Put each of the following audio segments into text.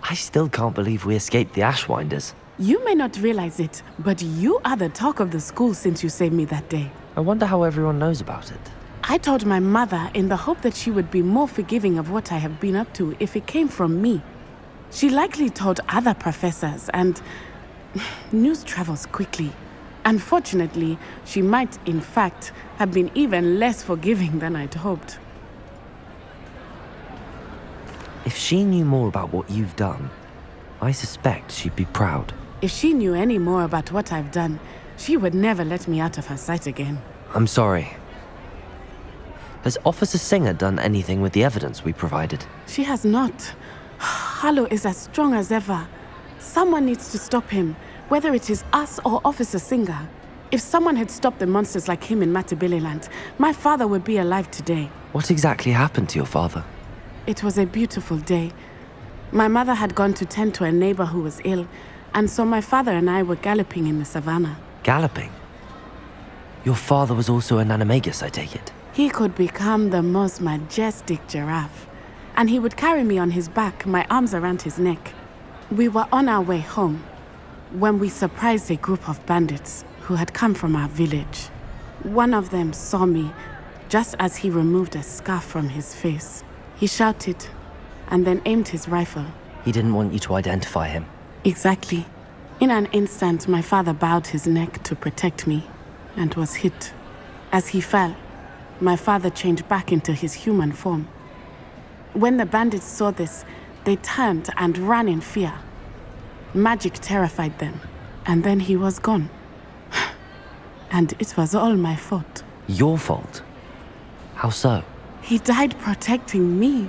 I still can't believe we escaped the Ashwinders. You may not realize it, but you are the talk of the school since you saved me that day. I wonder how everyone knows about it. I told my mother in the hope that she would be more forgiving of what I have been up to if it came from me. She likely told other professors, and news travels quickly. Unfortunately, she might, in fact, have been even less forgiving than I'd hoped. If she knew more about what you've done, I suspect she'd be proud. If she knew any more about what I've done, she would never let me out of her sight again. I'm sorry. Has Officer Singer done anything with the evidence we provided? She has not. Harlow is as strong as ever. Someone needs to stop him, whether it is us or Officer Singer. If someone had stopped the monsters like him in Matabeleland, my father would be alive today. What exactly happened to your father? It was a beautiful day. My mother had gone to tend to a neighbor who was ill, and so my father and I were galloping in the savannah. Galloping? Your father was also an animagus, I take it? He could become the most majestic giraffe, and he would carry me on his back, my arms around his neck. We were on our way home when we surprised a group of bandits who had come from our village. One of them saw me just as he removed a scarf from his face. He shouted and then aimed his rifle. He didn't want you to identify him. Exactly. In an instant, my father bowed his neck to protect me and was hit. As he fell, my father changed back into his human form. When the bandits saw this, they turned and ran in fear. Magic terrified them, and then he was gone. And it was all my fault. Your fault? How so? He died protecting me.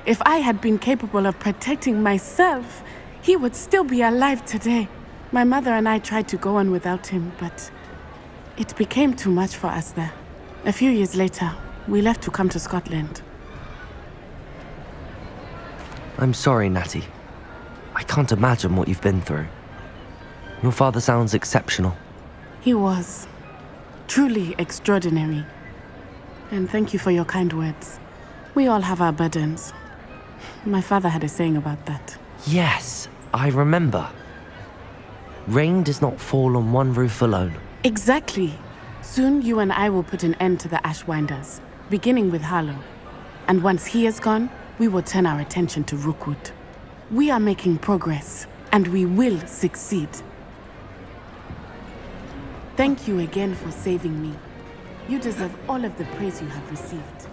If I had been capable of protecting myself, he would still be alive today. My mother and I tried to go on without him, but it became too much for us there. A few years later, we left to come to Scotland. I'm sorry, Natty. I can't imagine what you've been through. Your father sounds exceptional. He was truly extraordinary. And thank you for your kind words. We all have our burdens. My father had a saying about that. Yes, I remember. Rain does not fall on one roof alone. Exactly. Soon you and I will put an end to the Ashwinders, beginning with Harlow. And once he is gone, we will turn our attention to Rookwood. We are making progress, and we will succeed. Thank you again for saving me. You deserve all of the praise you have received.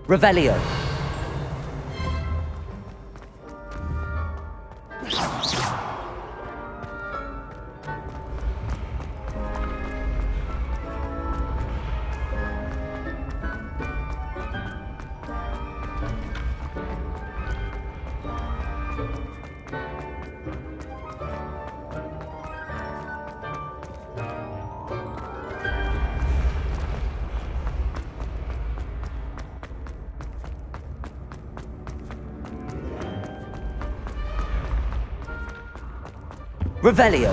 Revelio. Revelio.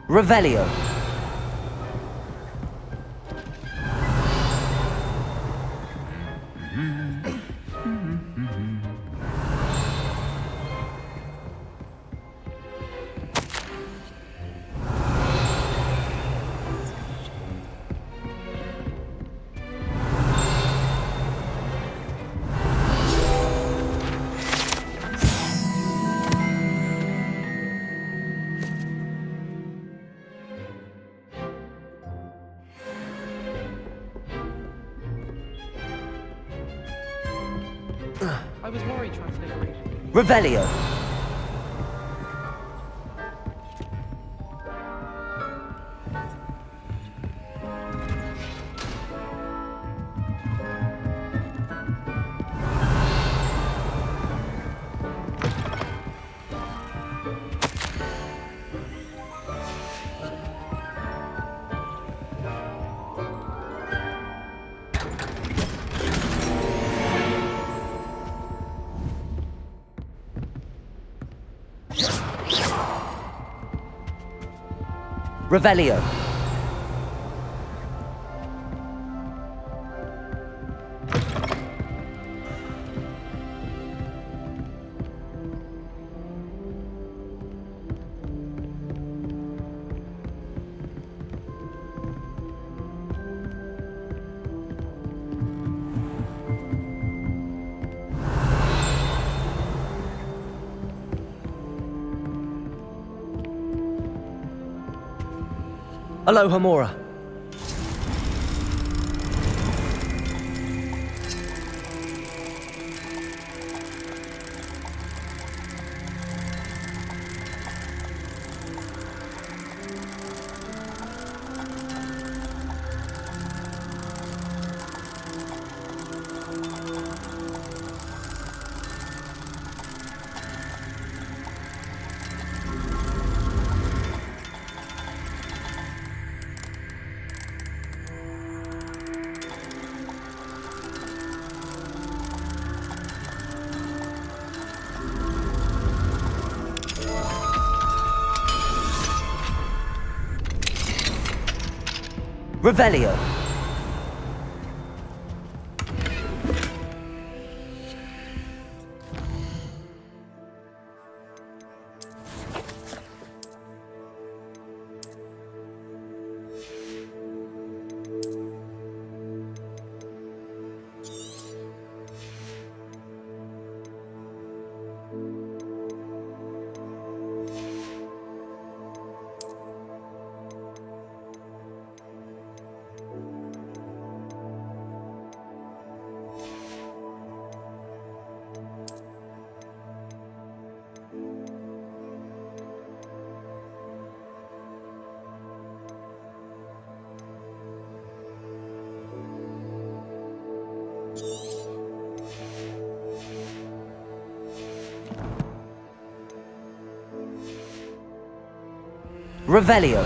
Revelio. I was worried translation. Revelio. Revelio. Aloha Mora. Revelio. Revelio.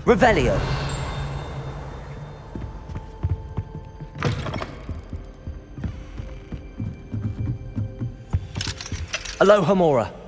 Revelio. Aloha Mora.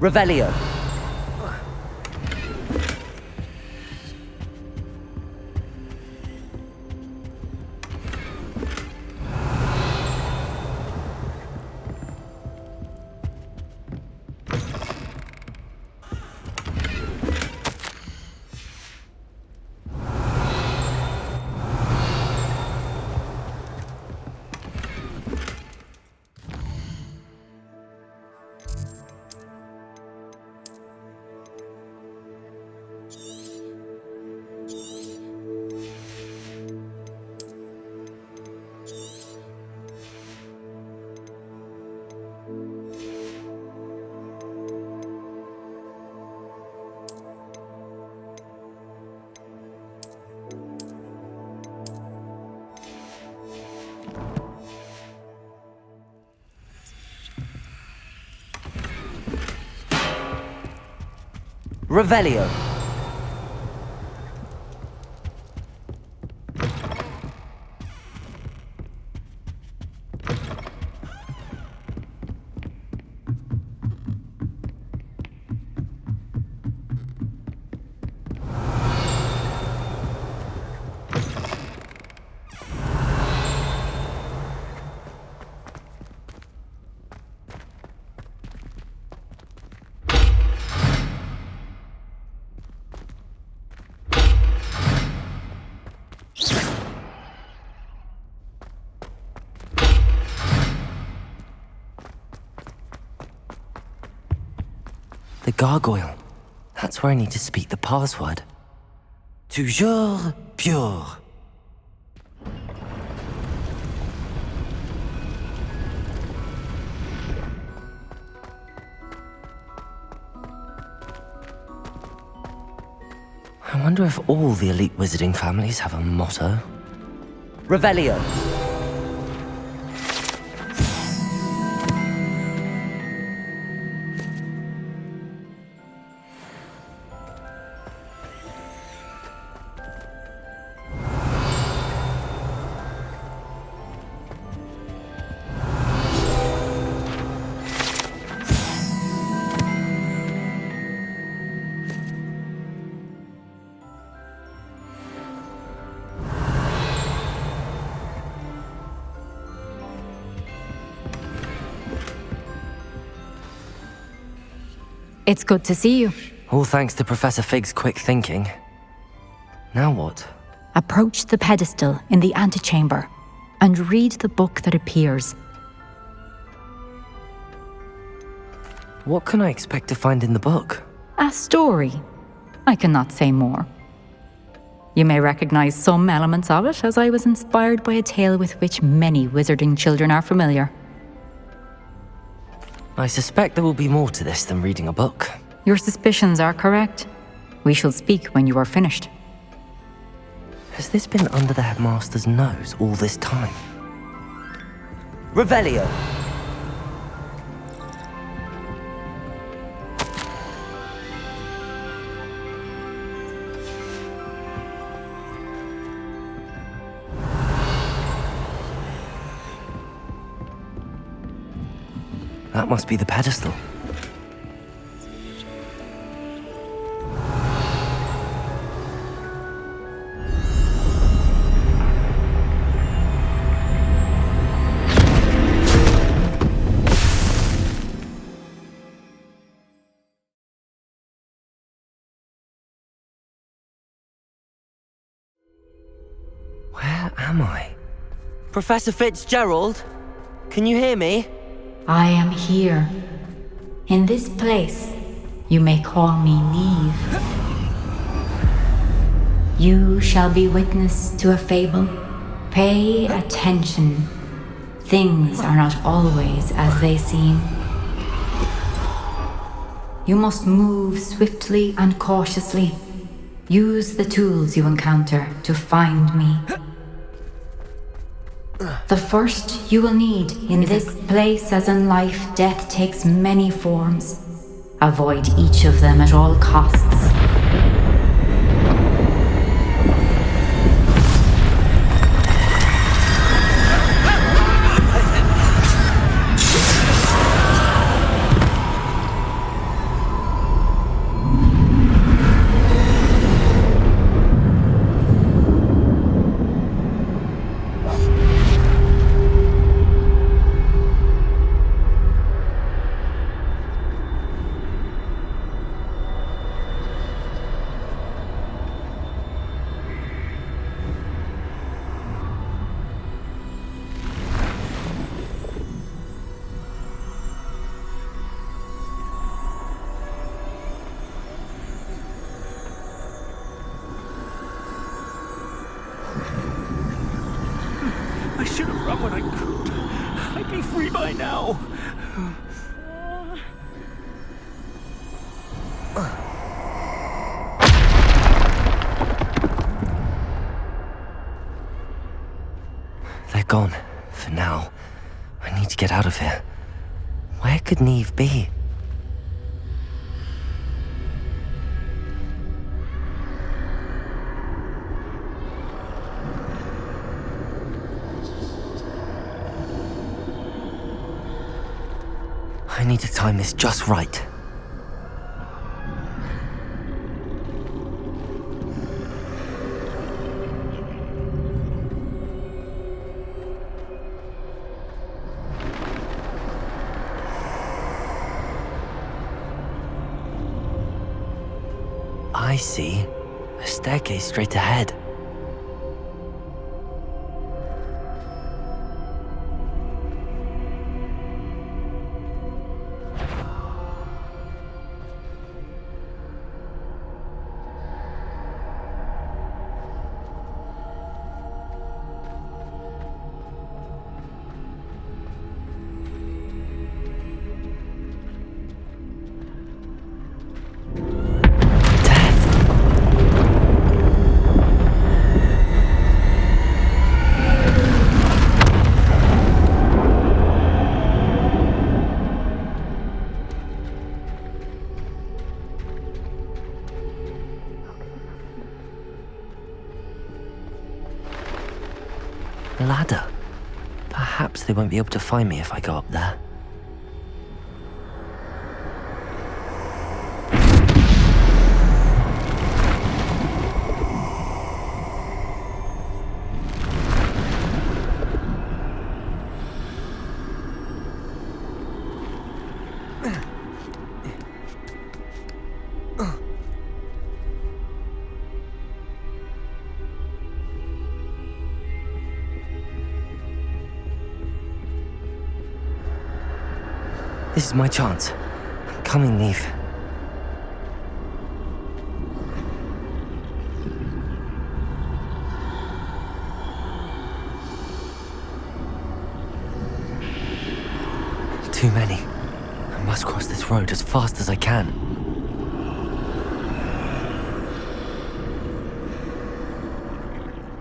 Revelio. Revelio. The gargoyle. That's where I need to speak the password. Toujours pure. I wonder if all the elite wizarding families have a motto. Revelio. It's good to see you. All thanks to Professor Fig's quick thinking. Now what? Approach the pedestal in the antechamber and read the book that appears. What can I expect to find in the book? A story. I cannot say more. You may recognize some elements of it, as I was inspired by a tale with which many wizarding children are familiar. I suspect there will be more to this than reading a book. Your suspicions are correct. We shall speak when you are finished. Has this been under the headmaster's nose all this time? Revelio. That must be the pedestal. Where am I? Professor Fitzgerald? Can you hear me? I am here. In this place, you may call me Neve. You shall be witness to a fable. Pay attention. Things are not always as they seem. You must move swiftly and cautiously. Use the tools you encounter to find me. The first you will need in this place, as in life, death takes many forms. Avoid each of them at all costs. I should have run when I could. I'd be free by now. They're gone. For now. I need to get out of here. Where could Neve be? need to time this just right. I see. A staircase straight ahead. Ladder. Perhaps they won't be able to find me if I go up there. This is my chance. Coming, Neve. Too many. I must cross this road as fast as I can.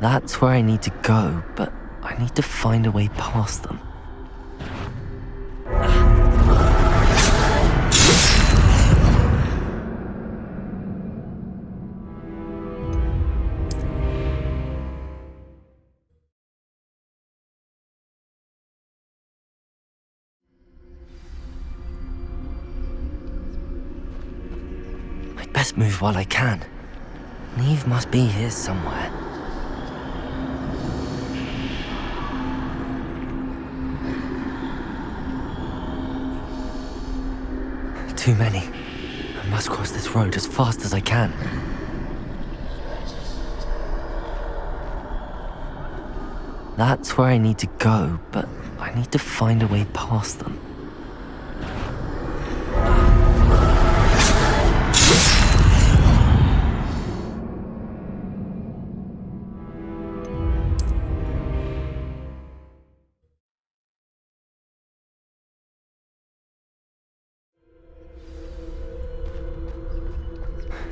That's where I need to go, but I need to find a way past them. Best move while I can. Neve must be here somewhere. Too many. I must cross this road as fast as I can. That's where I need to go, but I need to find a way past them.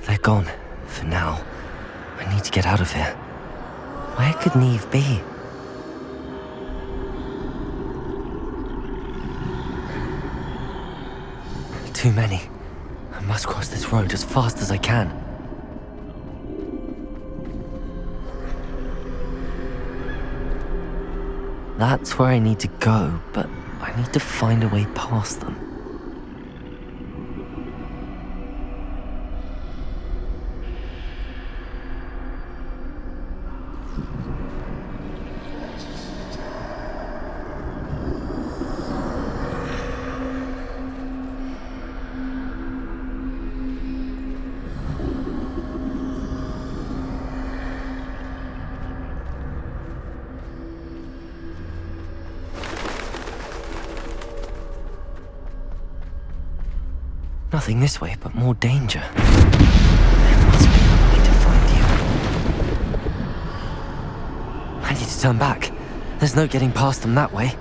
They're gone, for now. I need to get out of here. Where could Neve be? Too many. I must cross this road as fast as I can. That's where I need to go, but I need to find a way past them. Nothing this way, but more danger. There must be another way to find you. I need to turn back. There's no getting past them that way.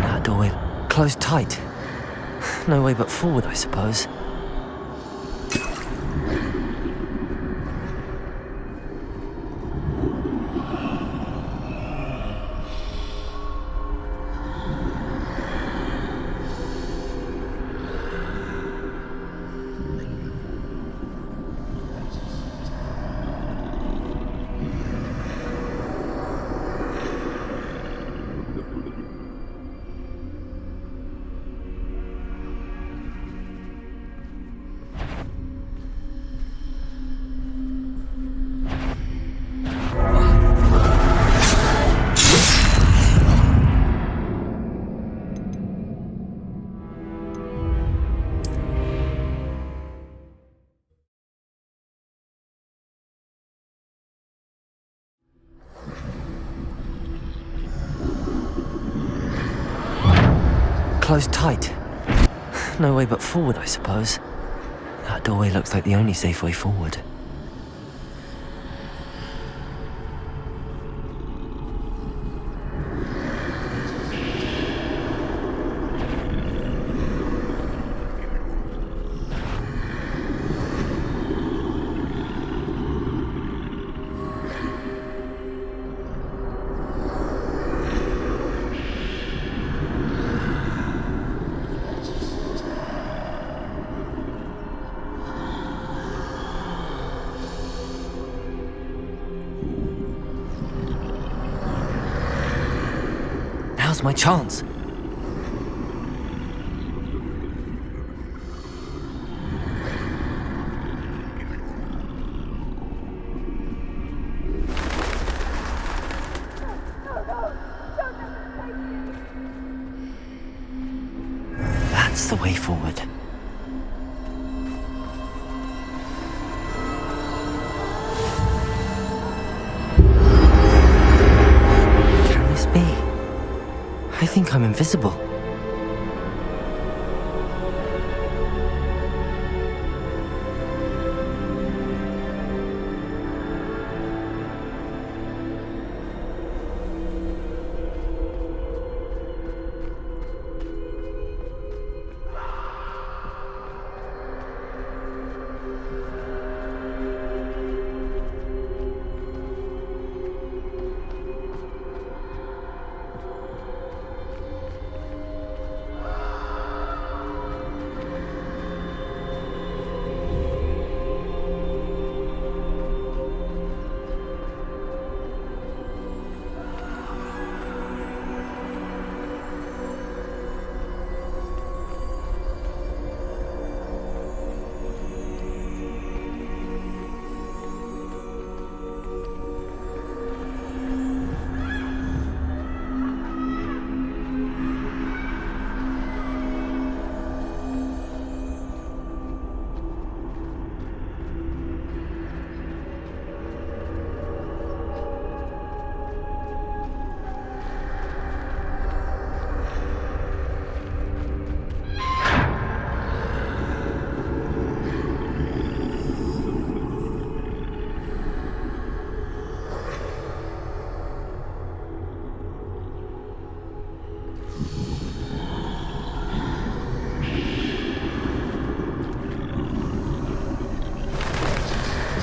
That doorway closed tight. No way but forward, I suppose. closed tight. No way but forward, I suppose. That doorway looks like the only safe way forward. Now's my chance. That's the way forward. Can this be? I think I'm invisible.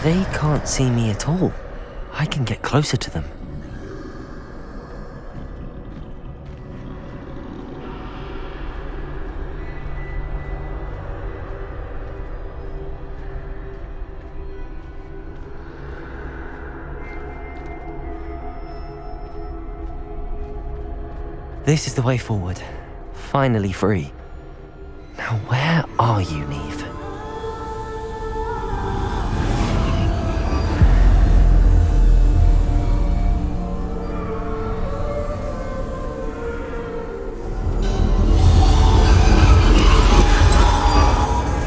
They can't see me at all. I can get closer to them. This is the way forward. Finally free. Now where are you, Neve?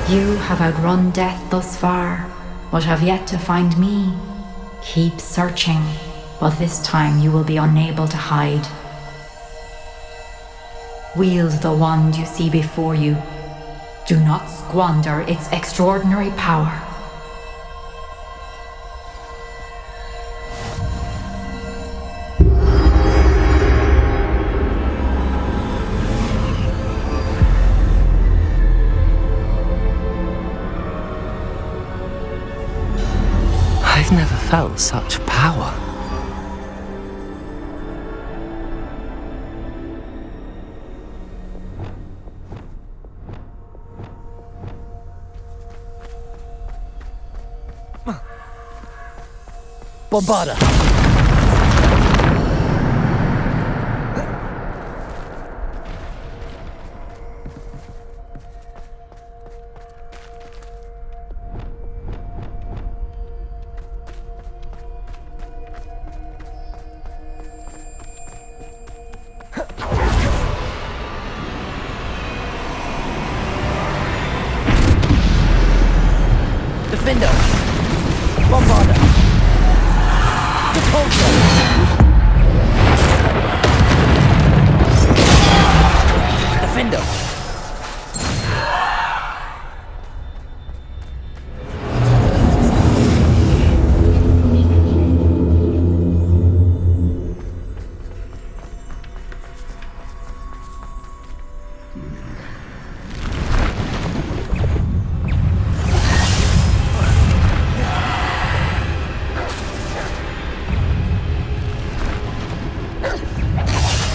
You have outrun death thus far, but have yet to find me. Keep searching, but this time you will be unable to hide. Wield the wand you see before you. Do not squander its extraordinary power. I've never felt such power. Bombarda! Defender! Bombarda! Defender! Defender.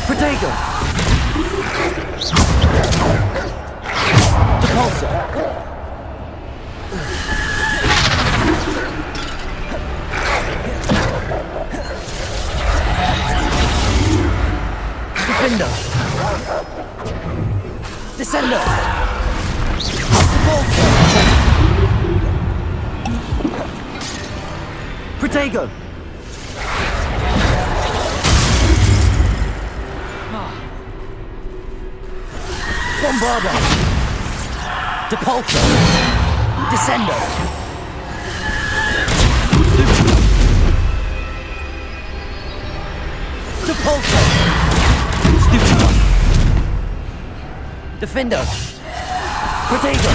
Protego! Depulsor! Defender! Descender! Depulsor! Protego! Bombarder! Depulsor! Descender! Depulsor! Stupid one! Defender! Protego!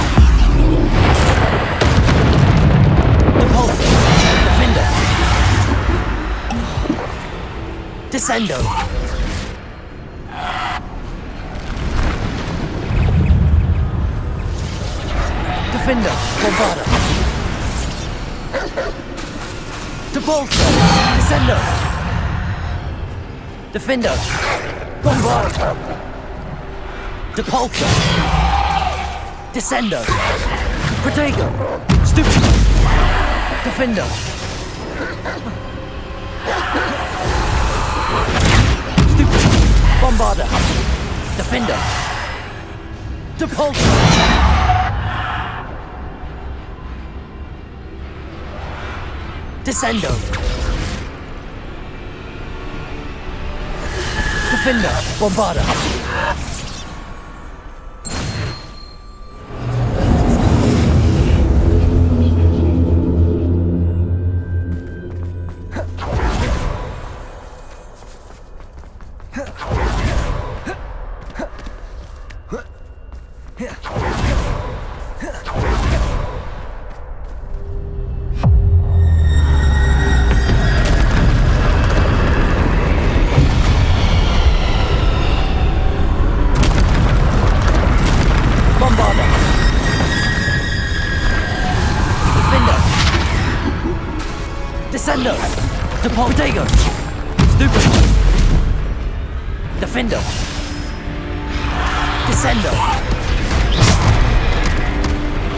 Depulsor! Defender! Descendo! Defender, Bombarder. Depulsor, Descender. Defender, Bombarder. Depulsor. Descender. Protego. Stupid. Defender. Stupid. Bombarder. Defender. Depulsor. Descendo. Defender. Bombarder. Descendo! Protego! Stupid! Defender! Descendo!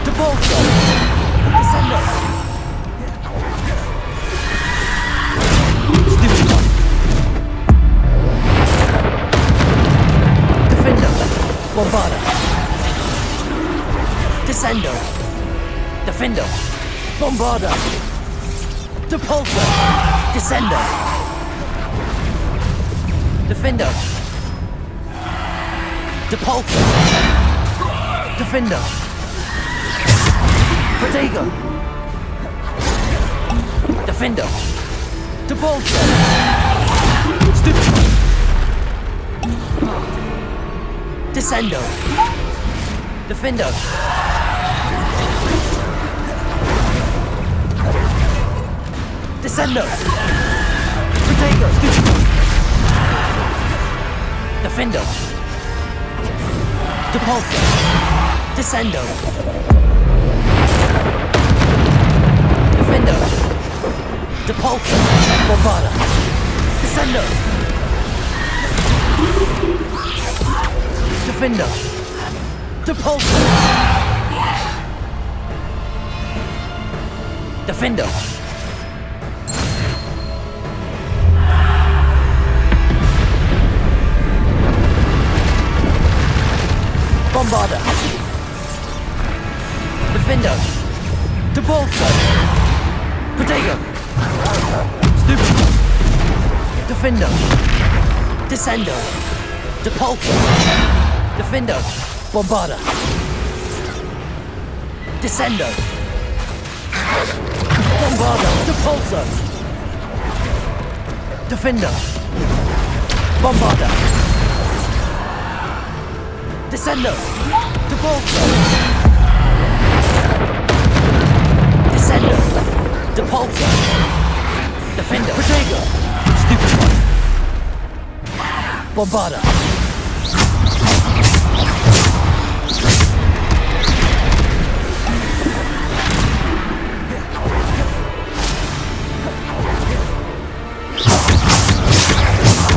Depulsor! Descendo! Stupid one! Defender! Bombarder! Descendo! Defender! Bombarder! Depulsor! Descender! Defender! Depulsor! Defender! Protego! Defender! Depulsor! Stupid! Descendo! Defender! Descendo! Protego! Stupid! Defender! Depulsor! Descendo! Defender! Depulsor! Bombarder! Descendo! Defender! Depulsor! Defender! Bombarder! Defender! Depulsor! Protego! Stupid! Defender! Descendo! Depulsor! Defender! Bombarder! Descendo! Bombarder! Depulsor! Defender! Bombarder! Descendo! Depulso! Descendo! Depulso! Defender! Protego! Stupid one! Bombarda!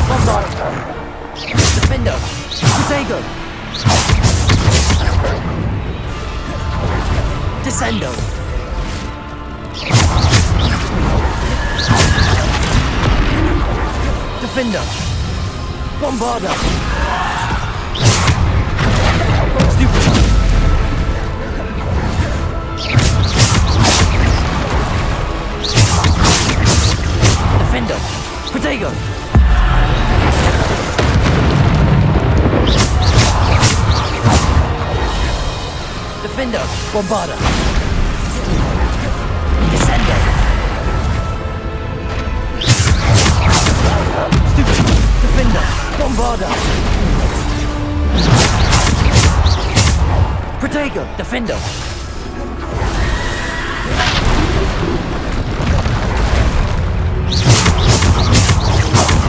Bombarda! Defender! Protego! Descendo! Defender! Bombarda! Stupid one! Defender! Protego! Defender! Bombarda! Descendo! Stupid! Defender! Bombarda! Protego! Defender!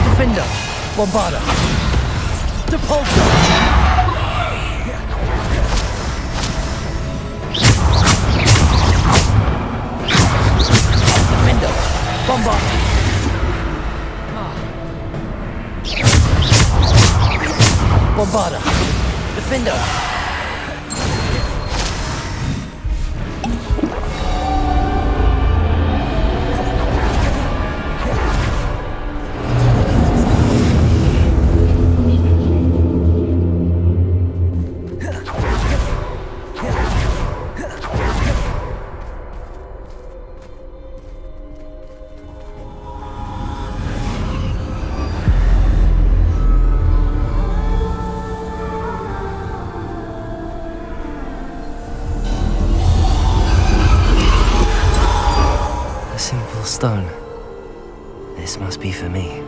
Defender! Bombarda! Depulso! Defender! Bombarda! Bombarda! Defender! A simple stone. This must be for me.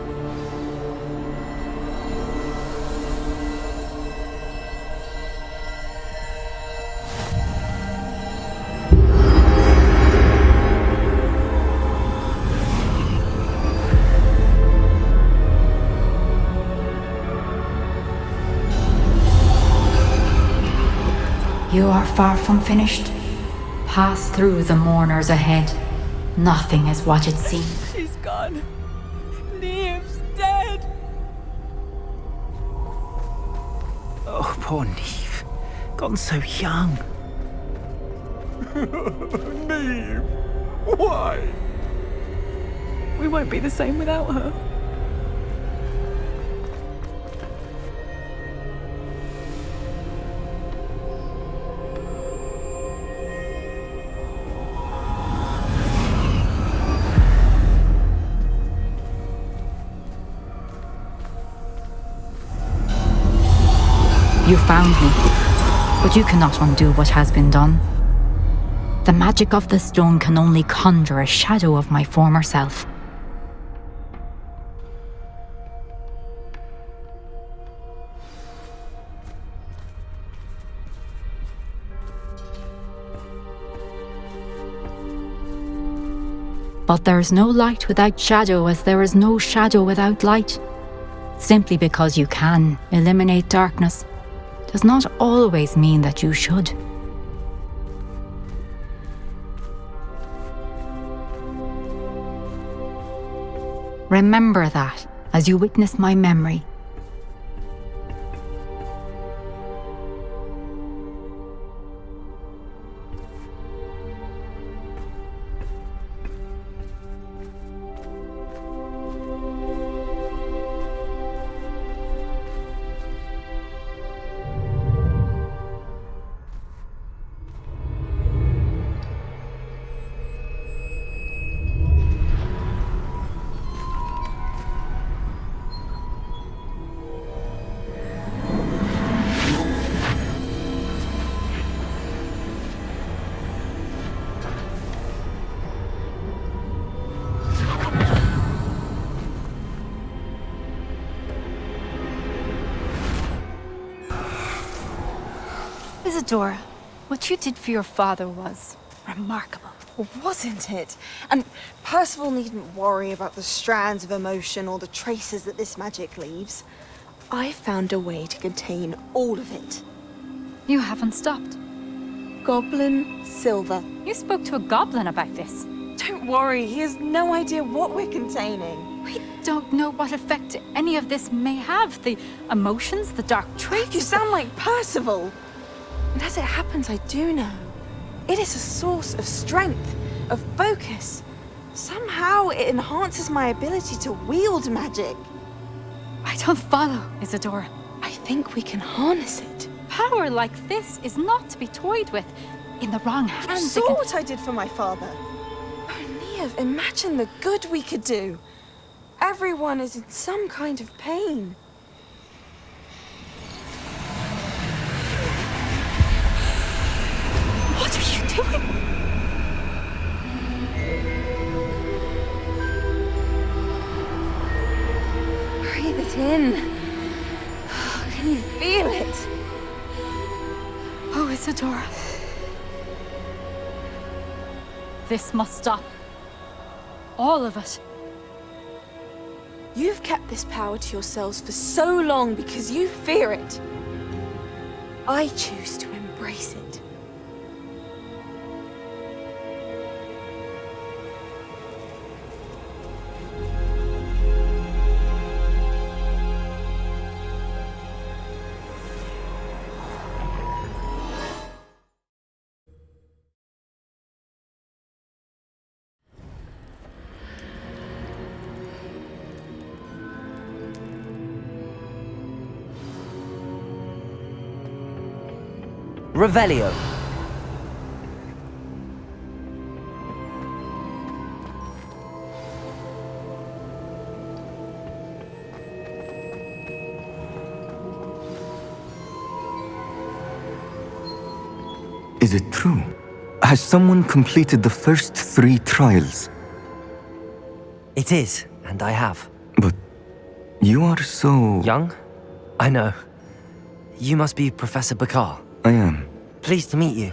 You are far from finished. Pass through the mourners ahead. Nothing is what it seems. She's gone. Neve's dead. Oh, poor Neve. Gone so young. Neve! Why? We won't be the same without her. You found me, but you cannot undo what has been done. The magic of the stone can only conjure a shadow of my former self. But there is no light without shadow, as there is no shadow without light. Simply because you can eliminate darkness does not always mean that you should. Remember that as you witness my memory. Isadora, what you did for your father was remarkable. Wasn't it? And Percival needn't worry about the strands of emotion or the traces that this magic leaves. I found a way to contain all of it. You haven't stopped. Goblin silver. You spoke to a goblin about this. Don't worry, he has no idea what we're containing. We don't know what effect any of this may have. The emotions, the dark traits. You sound like Percival. And as it happens, I do know. It is a source of strength, of focus. Somehow it enhances my ability to wield magic. I don't follow, Isadora. I think we can harness it. Power like this is not to be toyed with. In the wrong You hands, saw what I did for my father. Oh, Neve, imagine the good we could do. Everyone is in some kind of pain. What are you doing? Breathe it in. Can you feel it? Oh, Isadora. This must stop. All of it. You've kept this power to yourselves for so long because you fear it. I choose to embrace it. Revelio. Is it true? Has someone completed the first 3 trials? It is, and I have. But you are so... Young? I know. You must be Professor Bakar. I am. Pleased to meet you.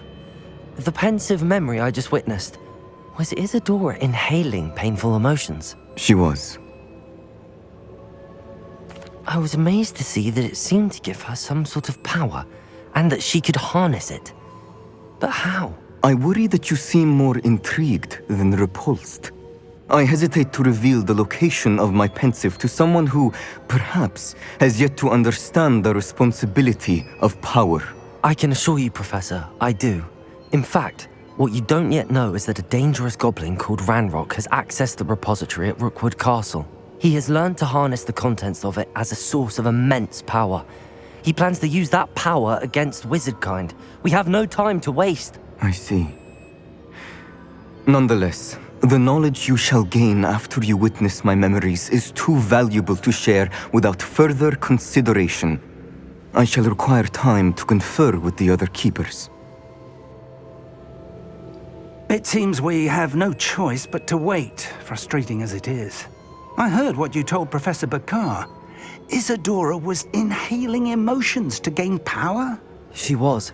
The pensive memory I just witnessed, was Isadora inhaling painful emotions? She was. I was amazed to see that it seemed to give her some sort of power, and that she could harness it. But how? I worry that you seem more intrigued than repulsed. I hesitate to reveal the location of my pensive to someone who, perhaps, has yet to understand the responsibility of power. I can assure you, Professor, I do. In fact, what you don't yet know is that a dangerous goblin called Ranrock has accessed the repository at Rookwood Castle. He has learned to harness the contents of it as a source of immense power. He plans to use that power against wizardkind. We have no time to waste. I see. Nonetheless, the knowledge you shall gain after you witness my memories is too valuable to share without further consideration. I shall require time to confer with the other keepers. It seems we have no choice but to wait, frustrating as it is. I heard what you told Professor Bakar. Isadora was inhaling emotions to gain power? She was.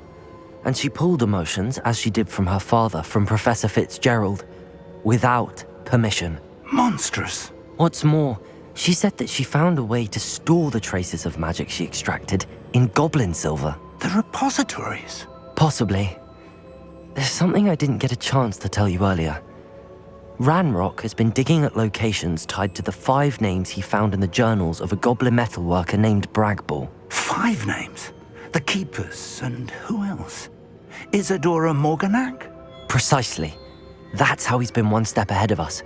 And she pulled emotions, as she did from her father, from Professor Fitzgerald, without permission. Monstrous. What's more, she said that she found a way to store the traces of magic she extracted in goblin silver. The repositories. Possibly. There's something I didn't get a chance to tell you earlier. Ranrock has been digging at locations tied to the 5 names he found in the journals of a goblin metalworker named Bragball. 5 names? The Keepers, and who else? Isadora Morganac? Precisely. That's how he's been one step ahead of us.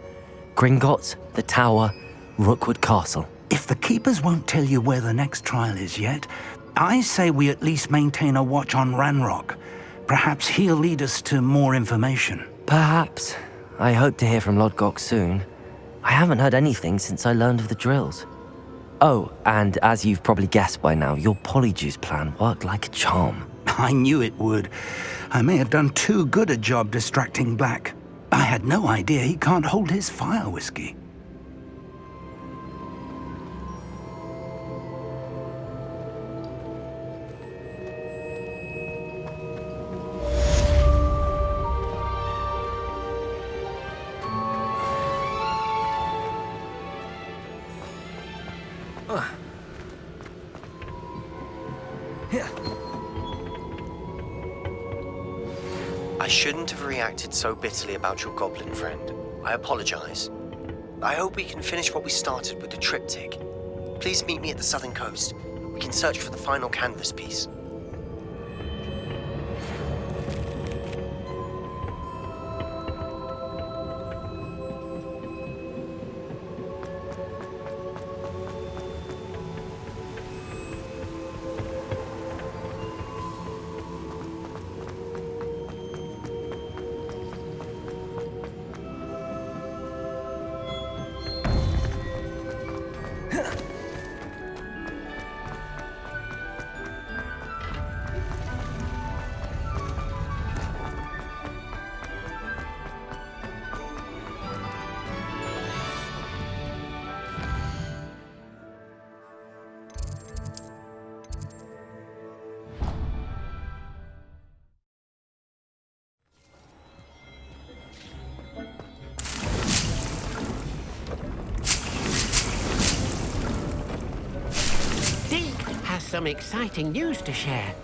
Gringotts, the Tower, Rookwood Castle. If the Keepers won't tell you where the next trial is yet, I say we at least maintain a watch on Ranrock. Perhaps he'll lead us to more information. Perhaps. I hope to hear from Lodgok soon. I haven't heard anything since I learned of the drills. Oh, and as you've probably guessed by now, your polyjuice plan worked like a charm. I knew it would. I may have done too good a job distracting Black. I had no idea he can't hold his fire whiskey. I shouldn't have reacted so bitterly about your goblin friend. I apologize. I hope we can finish what we started with the triptych. Please meet me at the southern coast. We can search for the final canvas piece. Some exciting news to share.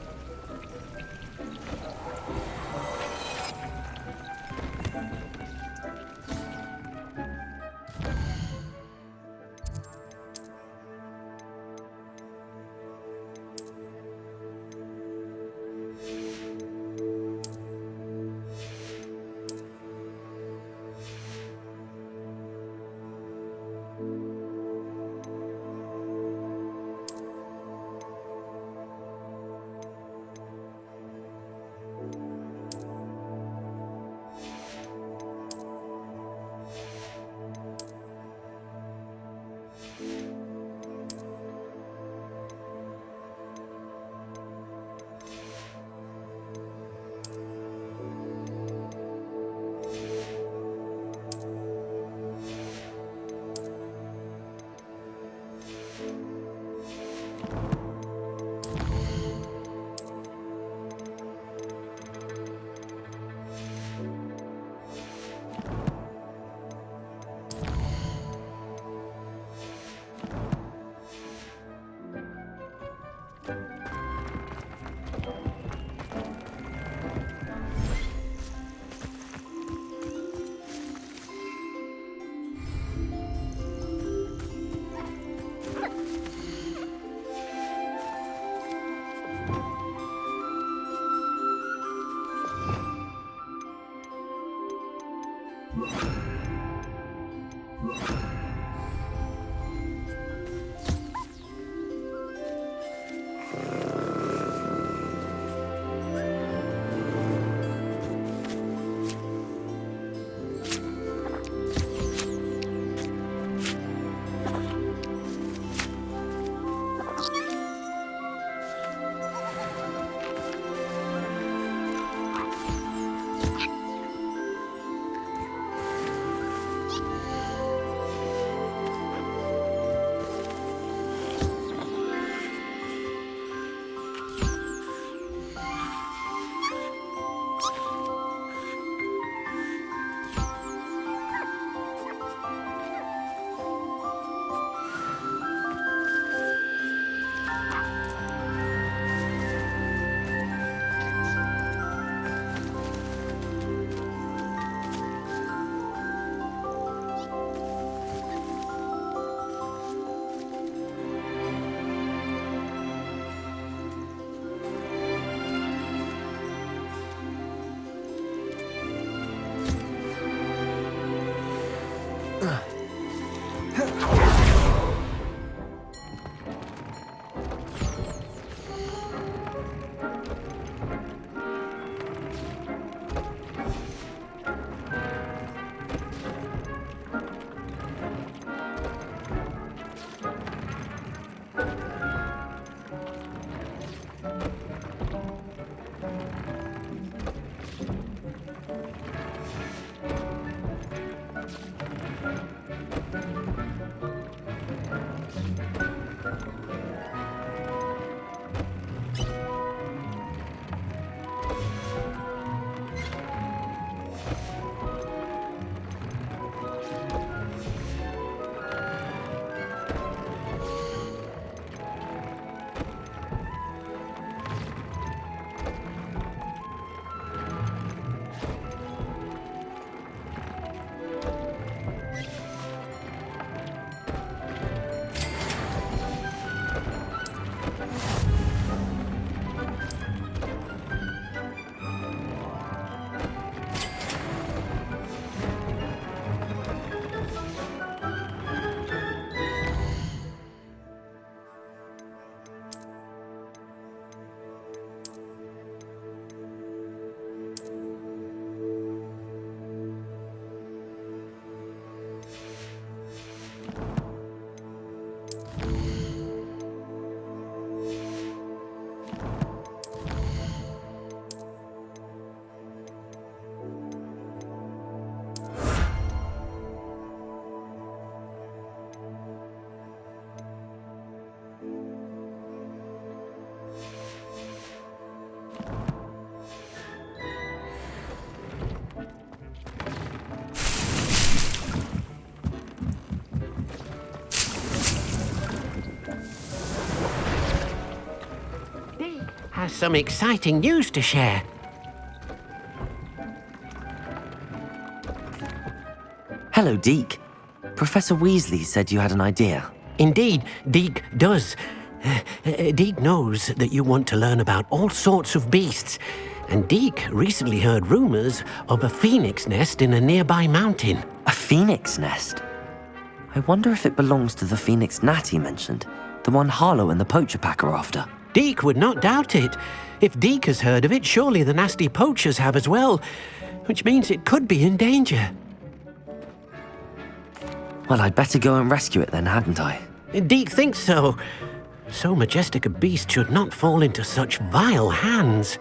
has some exciting news to share. Hello, Deke. Professor Weasley said you had an idea. Indeed, Deke does. Deke knows that you want to learn about all sorts of beasts, and Deke recently heard rumors of a phoenix nest in a nearby mountain. A phoenix nest? I wonder if it belongs to the phoenix gnat he mentioned, the one Harlow and the poacher pack are after. Deke would not doubt it. If Deke has heard of it, surely the nasty poachers have as well, which means it could be in danger. Well, I'd better go and rescue it then, hadn't I? Deke thinks so. So majestic a beast should not fall into such vile hands.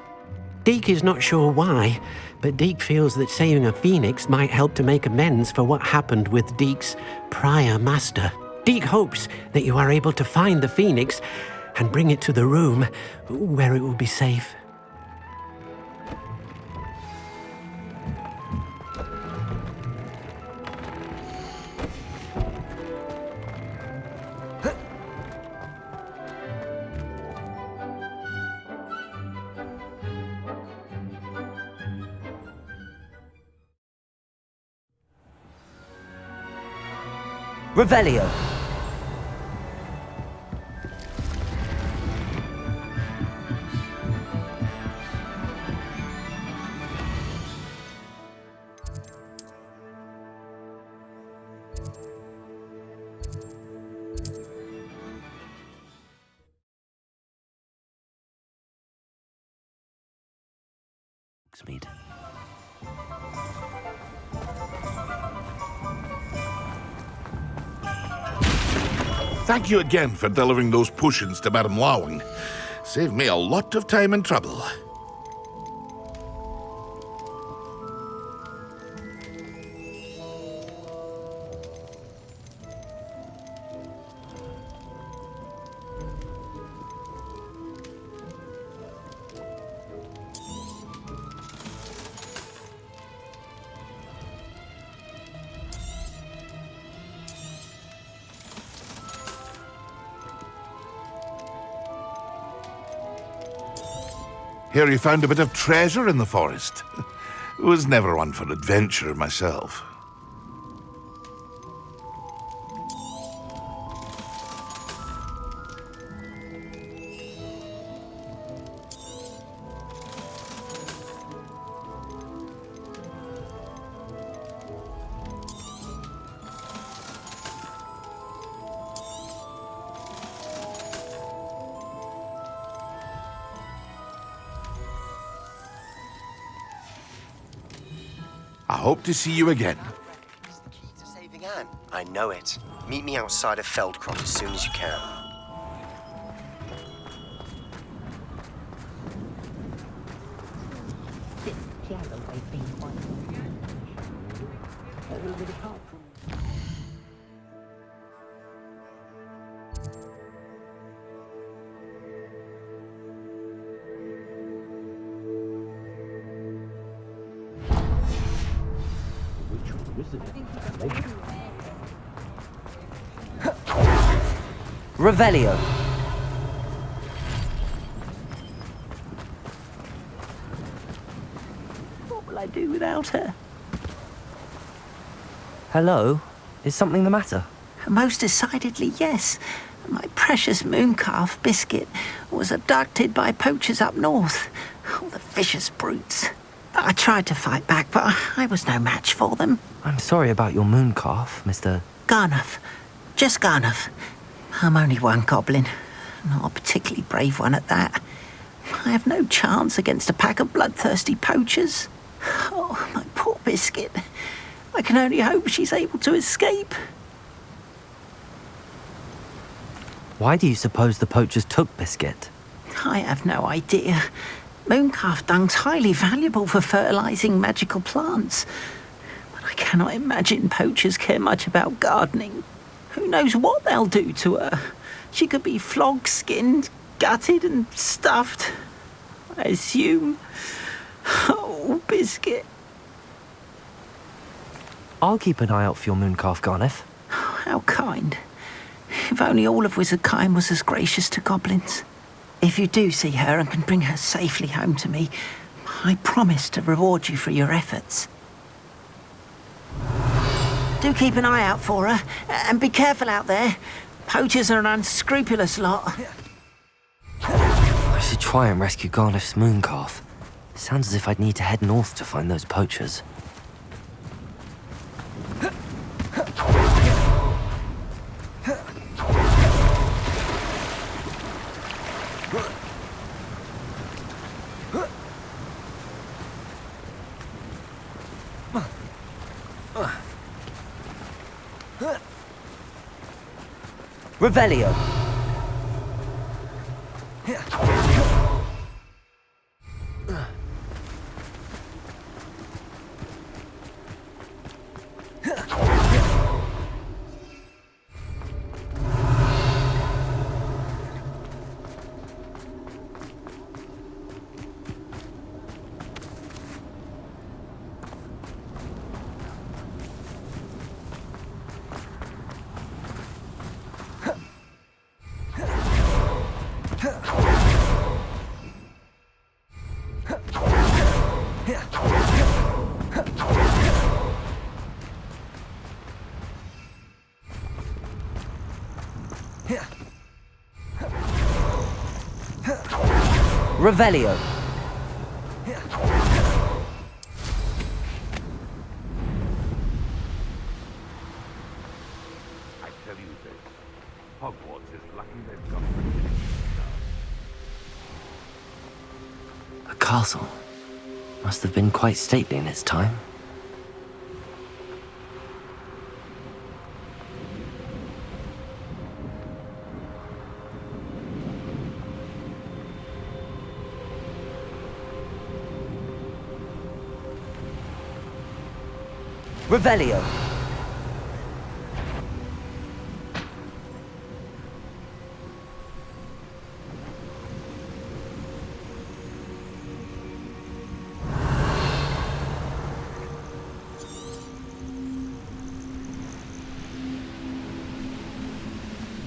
Deke is not sure why, but Deke feels that saving a phoenix might help to make amends for what happened with Deke's prior master. Deke hopes that you are able to find the phoenix and bring it to the room where it will be safe. Revelio! Mead. Thank you again for delivering those potions to Madame Lawing. Saved me a lot of time and trouble. Hear you found a bit of treasure in the forest. Was never one for adventure myself. I hope to see you again. It's the key to saving Anne. I know it. Meet me outside of Feldcroft as soon as you can. Revelio. What will I do without her? Hello? Is something the matter? Most decidedly, yes. My precious mooncalf, Biscuit, was abducted by poachers up north. Oh, the vicious brutes. I tried to fight back, but I was no match for them. I'm sorry about your mooncalf, Mr. Garnuff. Just Garnuff. I'm only one goblin. Not a particularly brave one at that. I have no chance against a pack of bloodthirsty poachers. Oh, my poor Biscuit. I can only hope she's able to escape. Why do you suppose the poachers took Biscuit? I have no idea. Mooncalf dung's highly valuable for fertilizing magical plants. But I cannot imagine poachers care much about gardening. Who knows what they'll do to her? She could be flogged, skinned, gutted and stuffed. I assume. Oh, Biscuit. I'll keep an eye out for your mooncalf, Garneth. How kind. If only all of Wizardkind was as gracious to goblins. If you do see her and can bring her safely home to me, I promise to reward you for your efforts. Do keep an eye out for her, and be careful out there. Poachers are an unscrupulous lot. I should try and rescue Garniff's mooncalf. Sounds as if I'd need to head north to find those poachers. Revelio. Revelio. I tell you this, Hogwarts is lucky they've got A castle. Must have been quite stately in its time. Revelio.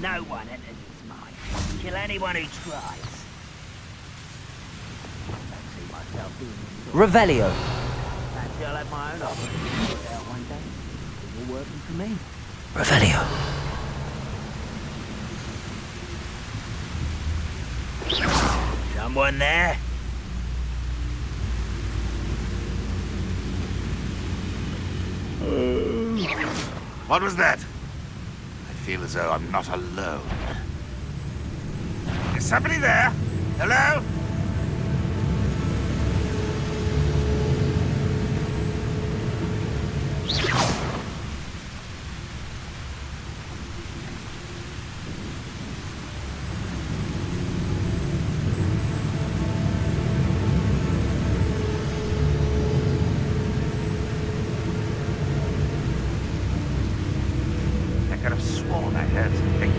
No one enters its mind. Kill anyone who tries. Don't see myself doing this. Revelio. Fancy I'll have my own operation sorted out one day. It's all working for me. Revelio. Someone there? What was that? I feel as though I'm not alone. Is somebody there? Hello? I could have sworn I heard something.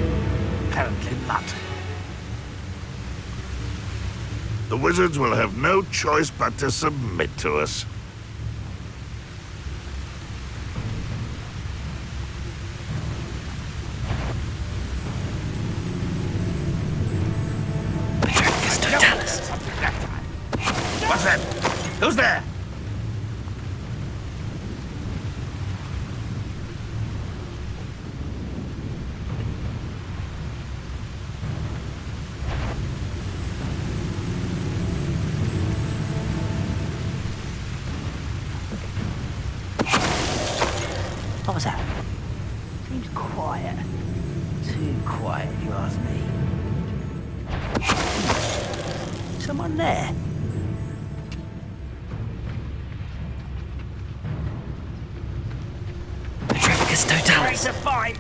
Apparently not. The wizards will have no choice but to submit to us. What's that? Who's there? What was that? Seems quiet. Too quiet, if you ask me. Someone there? Petrificus Totalis. Break the fight!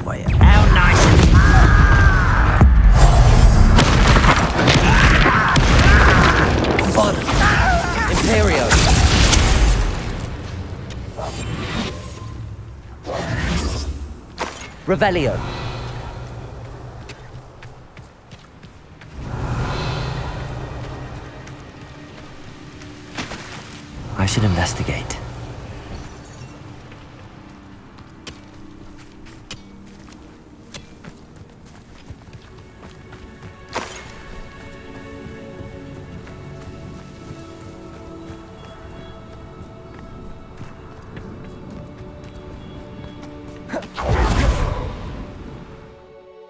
Wait, how nice of you. Fun. Imperio. Revelio. I should investigate.